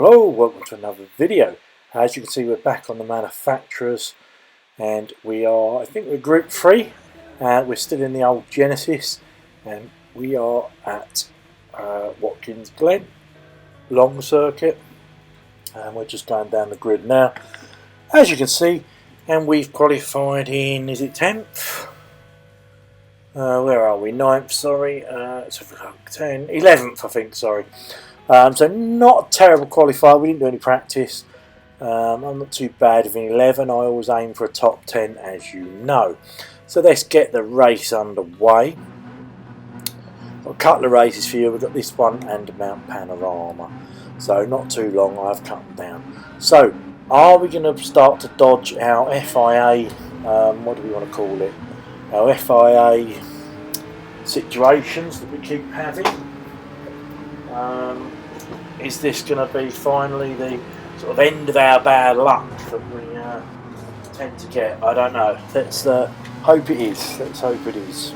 Hello, welcome to another video. As you can see, we're back on the manufacturers and we are, I think we're group 3. We're still in the old Genesis and we are at Watkins Glen, long circuit, and we're just going down the grid now, as you can see, and we've qualified in, is it 10th? Where are we? 9th, sorry. So 10, 11th, I think, sorry. So not a terrible qualifier. We didn't do any practice. I'm not too bad with an 11. I always aim for a top 10, as you know. So let's get the race underway. Got a couple of races for you. We've got this one and Mount Panorama. So not too long. I've cut them down. So are we going to start to dodge our FIA? What do we want to call it? Our FIA situations that we keep having. Is this going to be finally the sort of end of our bad luck that we tend to get? I don't know. Let's hope it is. Let's hope it is.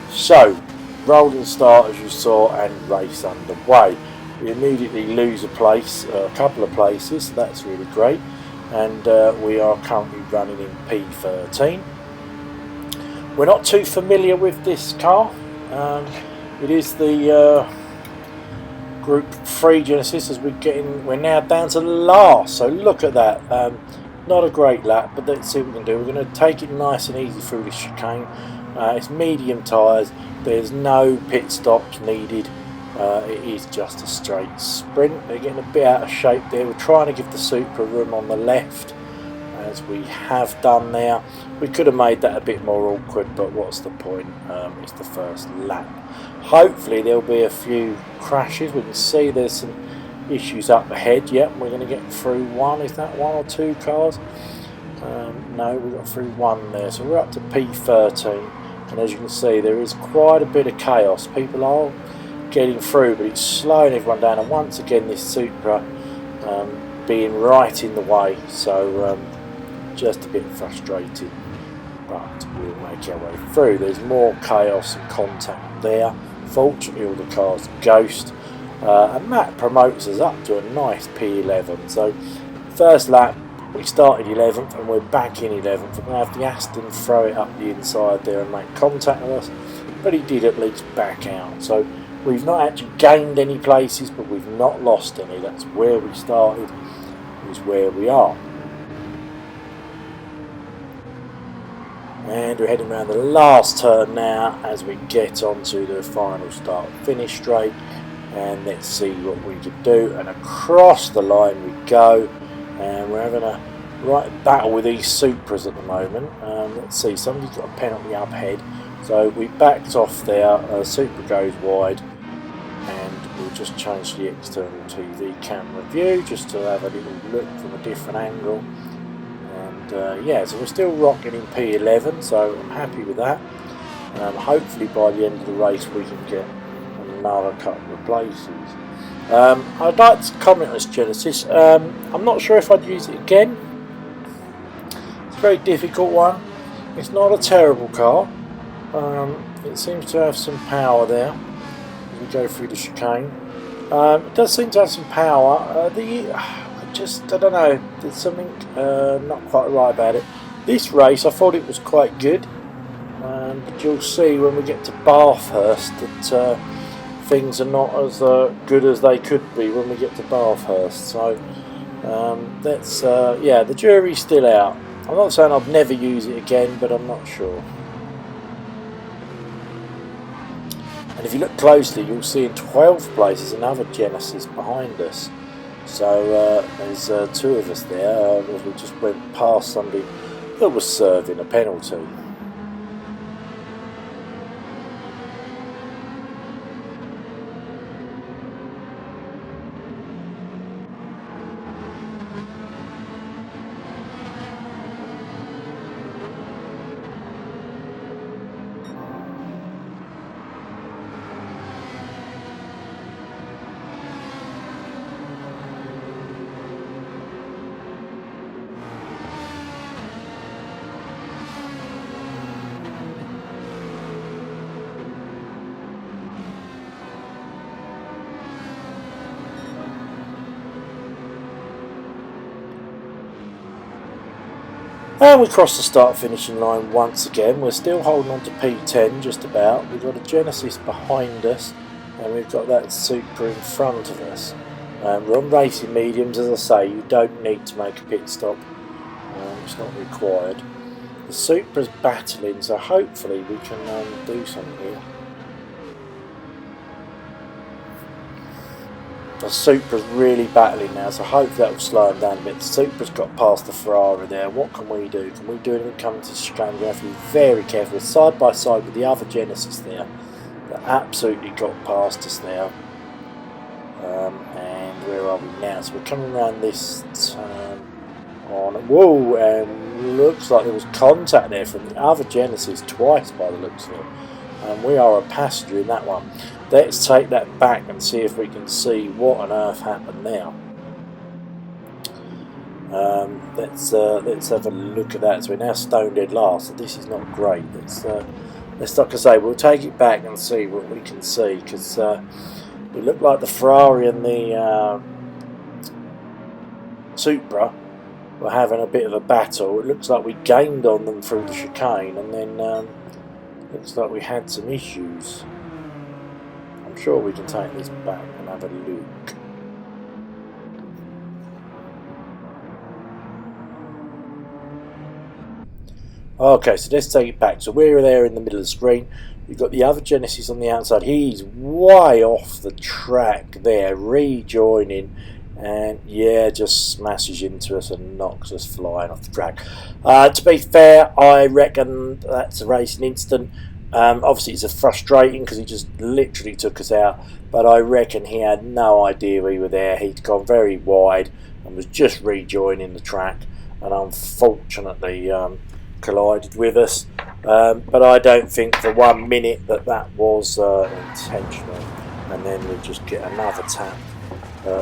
So, rolling start as you saw and race underway. We immediately lose a place, a couple of places, so that's really great. And we are currently running in P13. We're not too familiar with this car. It is the Group 3 Genesis, as we're now down to the last, so look at that. Not a great lap, but let's see what we can do. We're going to take it nice and easy through the chicane. It's medium tyres, there's no pit stops needed. It is just a straight sprint. They're getting a bit out of shape there. We're trying to give the Supra room on the left, as we have done there. We could have made that a bit more awkward, but what's the point? It's the first lap. Hopefully there'll be a few crashes. We can see there's some issues up ahead. Yep, we're going to get through one. Is that one or two cars? No, we got through one there. So we're up to P13, and as you can see, there is quite a bit of chaos. People are getting through, but it's slowing everyone down. And once again, this Supra being right in the way. So just a bit frustrating, but we'll make our way through. There's more chaos and contact there. Fortunately, all the cars ghost, and that promotes us up to a nice P11. So first lap we started 11th and we're back in 11th. We're going to have the Aston throw it up the inside there and make contact with us, but he did at least back out. So we've not actually gained any places, but we've not lost any. That's where we started, is where we are. And we're heading around the last turn now as we get onto the final start finish straight, and let's see what we can do. And across the line we go, and we're having a right battle with these Supras at the moment. Let's see, somebody's got a penalty up ahead, so we backed off there. Supra goes wide, and we'll just change the external TV camera view just to have a little look from a different angle. Yeah, so we're still rocking in P11, so I'm happy with that. Hopefully by the end of the race we can get another couple of places. I'd like to comment on this Genesis. I'm not sure if I'd use it again. It's a very difficult one. It's not a terrible car. It seems to have some power there as we go through the chicane. It does seem to have some power. I don't know, there's something not quite right about it. This race I thought it was quite good, but you'll see when we get to Bathurst that things are not as good as they could be when we get to Bathurst. So yeah, the jury's still out. I'm not saying I'd never use it again, but I'm not sure. And if you look closely, you'll see in 12th place is another Genesis behind us. So there's two of us there as we just went past somebody that was serving a penalty. And we cross the start finishing line once again. We're still holding on to P10 just about. We've got a Genesis behind us and we've got that Supra in front of us. We're on racing mediums, as I say. You don't need to make a pit stop. It's not required. The Supra's battling, so hopefully we can do something here. The Supra's really battling now, so hopefully that will slow him down a bit. The Supra's got past the Ferrari there. What can we do? Can we do anything coming to the chicane? We have to be very careful. We're side by side with the other Genesis there. That absolutely got past us now. And where are we now? So we're coming around this turn on. Whoa, and looks like there was contact there from the other Genesis twice by the looks of it. And we are a passenger in that one. Let's take that back and see if we can see what on earth happened now. Let's have a look at that. So we're now stone dead last. So this is not great. Let's like I say, we'll take it back and see what we can see, because it looked like the Ferrari and the Supra were having a bit of a battle. It looks like we gained on them through the chicane, and then looks like we had some issues. I'm sure we can take this back and have a look. Okay, so let's take it back. So we're there in the middle of the screen. We've got the other Genesis on the outside. He's way off the track there, rejoining, and yeah, just smashes into us and knocks us flying off the track. To be fair, I reckon that's a racing incident. Obviously it's a frustrating because he just literally took us out, but I reckon he had no idea we were there. He'd gone very wide and was just rejoining the track, and unfortunately collided with us. But I don't think for 1 minute that was intentional. And then we just get another tap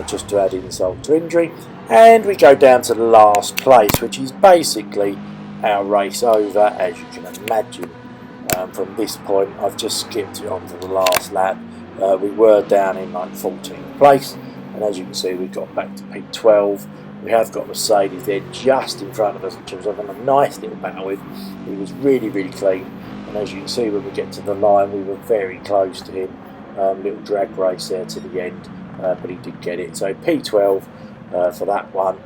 just to add insult to injury, and we go down to the last place, which is basically our race over, as you can imagine. From this point, I've just skipped it onto the last lap. We were down in like 14th place, and as you can see, we got back to P12. We have got Mercedes there just in front of us, which I was having a nice little battle with. He was really, really clean, and as you can see, when we get to the line, we were very close to him. Little drag race there to the end, but he did get it. So P12 for that one.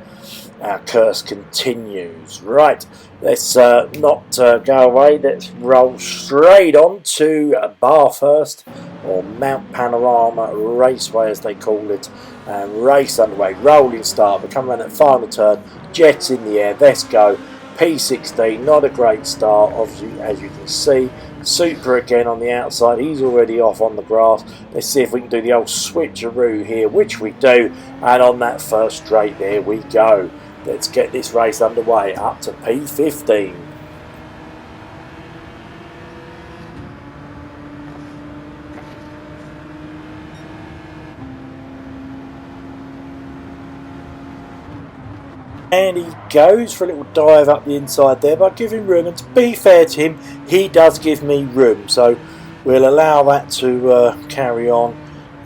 Our curse continues. Right, let's not go away. Let's roll straight on to Bathurst, or Mount Panorama Raceway as they call it. Race underway, rolling start. We come around that final turn, jets in the air, let's go. P16, not a great start, obviously, as you can see. Supra again on the outside, he's already off on the grass. Let's see if we can do the old switcheroo here, which we do, and on that first straight there we go. Let's get this race underway up to P15. And he goes for a little dive up the inside there, but I give him room, and to be fair to him, he does give me room, so we'll allow that to carry on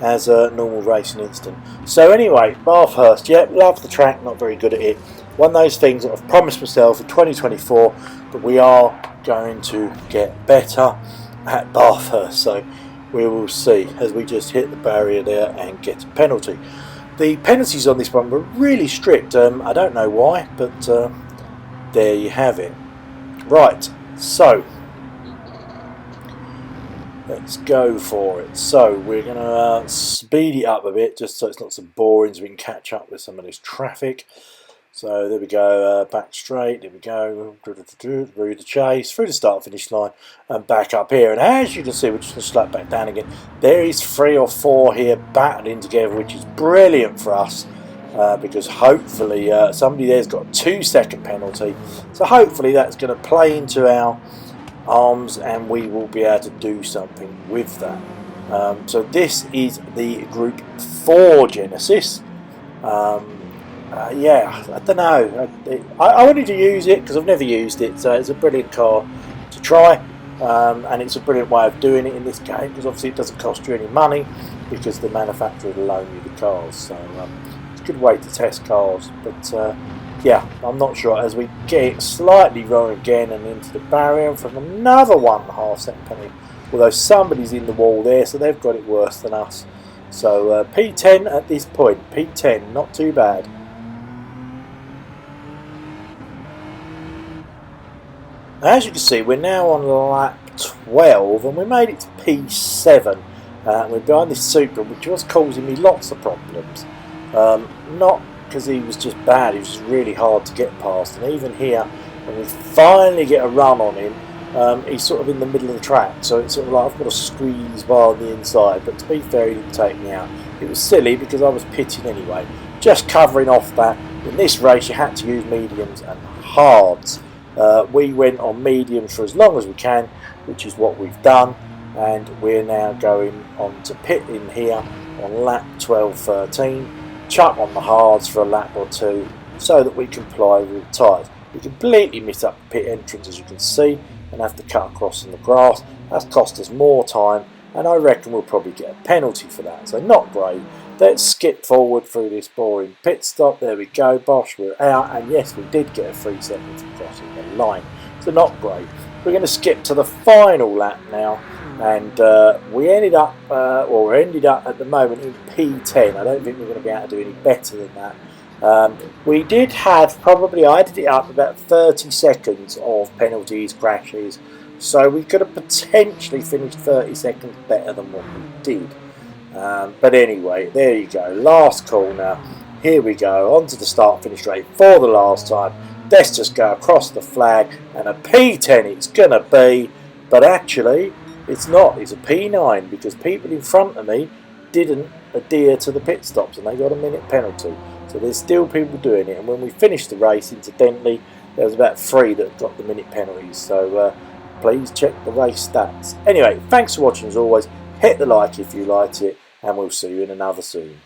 as a normal racing incident. So anyway, Bathurst, yeah, love the track, not very good at it. One of those things that I've promised myself for 2024, but we are going to get better at Bathurst, so we will see as we just hit the barrier there and get a penalty. The penalties on this one were really strict. I don't know why, but there you have it. Right, so let's go for it. So we're going to speed it up a bit, just so it's not so boring, so we can catch up with some of this traffic. So there we go, back straight, there we go, through the chase, through the start finish line, and back up here. And as you can see, we're just going to slap back down again. There is 3 or 4 here battling together, which is brilliant for us, because hopefully somebody there's got a 2-second penalty. So hopefully that's going to play into our arms, and we will be able to do something with that. So this is the Group 4 Genesis. Yeah, I don't know. I wanted to use it because I've never used it, so it's a brilliant car to try, and it's a brilliant way of doing it in this game, because obviously it doesn't cost you any money because the manufacturer will loan you the cars, so it's a good way to test cars. But yeah, I'm not sure, as we get slightly wrong again and into the barrier from another 1.5 second penalty. Although somebody's in the wall there, so they've got it worse than us. So P10 at this point, P10, not too bad. As you can see, we're now on lap 12 and we made it to P7. We're behind this Supra, which was causing me lots of problems. Not because he was just bad, he was just really hard to get past. And even here, when we finally get a run on him, he's sort of in the middle of the track. So it's sort of like I've got to squeeze by on the inside. But to be fair, he didn't take me out. It was silly because I was pitting anyway. Just covering off that. In this race, you had to use mediums and hards. We went on mediums for as long as we can, which is what we've done, and we're now going on to pit in here on lap 12-13, chuck on the hards for a lap or two so that we can ply with the tyres. We completely miss up the pit entrance, as you can see, and have to cut across in the grass. That's cost us more time, and I reckon we'll probably get a penalty for that, so not great. Let's skip forward through this boring pit stop. There we go, bosh, we're out. And yes, we did get a 3 seconds of crossing the line. So not great. We're going to skip to the final lap now. And we ended up at the moment in P10. I don't think we're going to be able to do any better than that. We did have probably, I did it up about 30 seconds of penalties, crashes. So we could have potentially finished 30 seconds better than what we did. But anyway, there you go, last call now. Here we go, on to the start finish straight for the last time. Let's just go across the flag, and a P10 it's going to be, but actually it's not, it's a P9 because people in front of me didn't adhere to the pit stops and they got a minute penalty. So there's still people doing it, and when we finished the race, incidentally, there was about 3 that got the minute penalties. So please check the race stats. Anyway, thanks for watching as always. Hit the like if you liked it, and we'll see you in another soon.